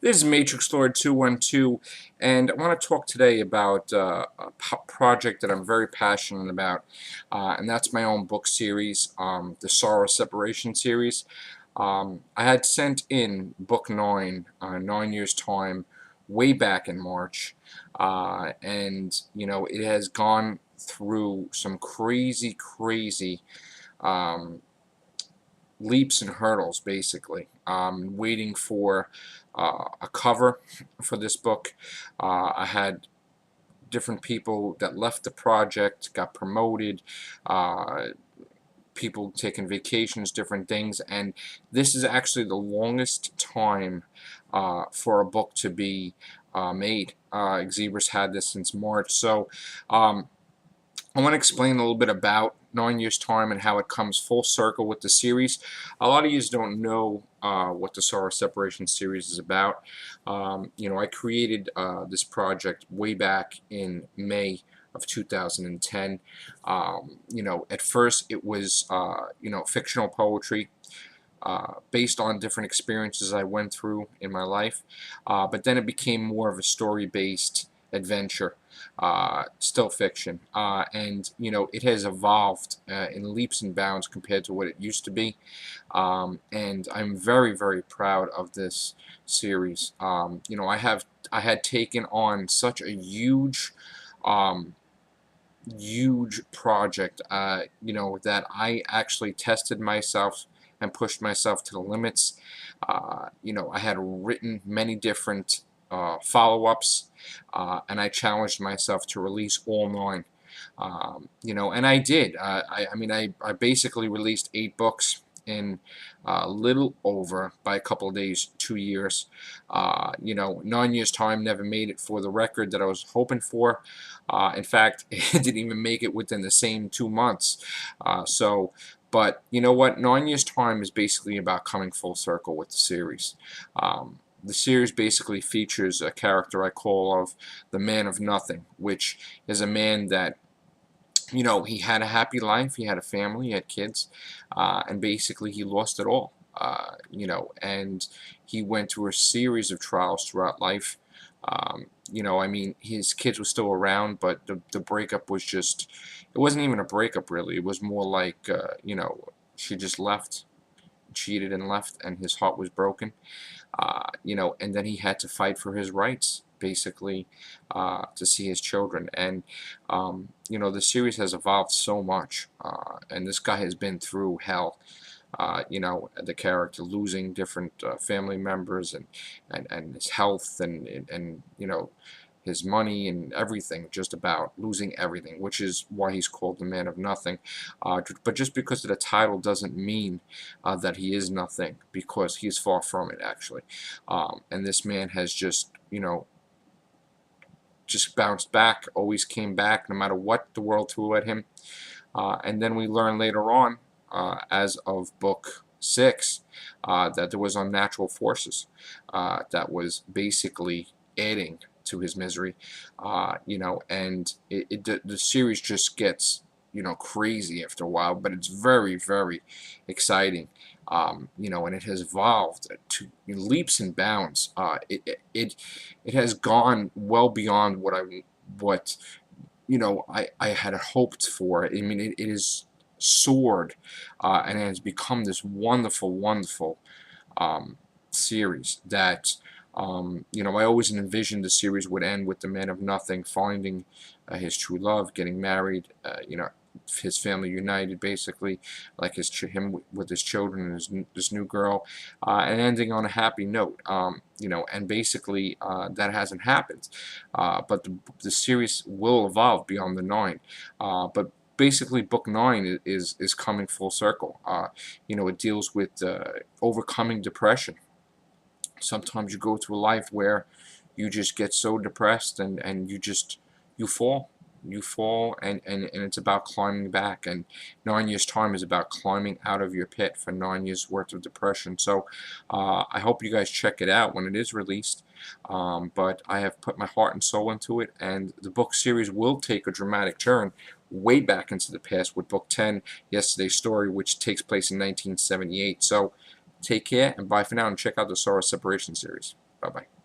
This is Matrix Lord 212, and I want to talk today about a project that I'm very passionate about, and that's my own book series, the Saga Separation series. I had sent in book 9, 9 years' time, way back in March, and it has gone through some crazy, crazy um, leaps and hurdles, basically. Waiting for a cover for this book. I had different people that left the project, got promoted, uh, people taking vacations, different things, and this is actually the longest time for a book to be made. Xebra's had this since March, so um, I want to explain a little bit about 9 years' time and how it comes full circle with the series. A lot of you don't know what the Saga Separation series is about. I created this project way back in May of 2010. At first it was, fictional poetry. Based on different experiences I went through in my life, but then it became more of a story-based adventure, still fiction, and it has evolved in leaps and bounds compared to what it used to be, and I'm very, very proud of this series. I had taken on such a um, huge project, that I actually tested myself and pushed myself to the limits. I had written many different follow-ups, and I challenged myself to release all 9. And I did. I basically released 8 books in a little over, by a couple of days, 2 years. 9 years' time never made it for the record that I was hoping for. In fact, it didn't even make it within the same 2 months. But you know what? 9 years' time is basically about coming full circle with the series. The series basically features a character I call of the Man of Nothing, which is a man that, he had a happy life, he had a family, he had kids, and basically he lost it all. And he went through a series of trials throughout life. His kids were still around, but the breakup was just, it wasn't even a breakup really. It was more like, she just left, cheated and left, and his heart was broken. And then he had to fight for his rights, basically, to see his children. And, the series has evolved so much, and this guy has been through hell. The character losing different family members, and his health, and his money and everything, just about losing everything, which is why he's called the Man of Nothing. But just because of the title doesn't mean that he is nothing, because he is far from it, actually. And this man has just bounced back, always came back, no matter what the world threw at him. And then we learn later on, as of book 6, that there was unnatural forces that was basically adding to his misery. And the series just gets crazy after a while, but it's very, very exciting. And it has evolved to leaps and bounds. It has gone well beyond what I had hoped for. I mean, it is soared, and it has become this wonderful, wonderful series that, I always envisioned the series would end with the Man of Nothing finding his true love, getting married, his family united, basically, like him with his children and this new girl, and ending on a happy note. And basically that hasn't happened. But the series will evolve beyond the 9. But basically, book 9 is coming full circle. It deals with overcoming depression. Sometimes you go through a life where you just get so depressed, and you fall. You fall, and it's about climbing back. And 9 years' time is about climbing out of your pit for 9 years worth of depression. So I hope you guys check it out when it is released. But I have put my heart and soul into it, and the book series will take a dramatic turn way back into the past with book 10, Yesterday's Story, which takes place in 1978. So take care, and bye for now, and check out the Saga Separation series. Bye-bye.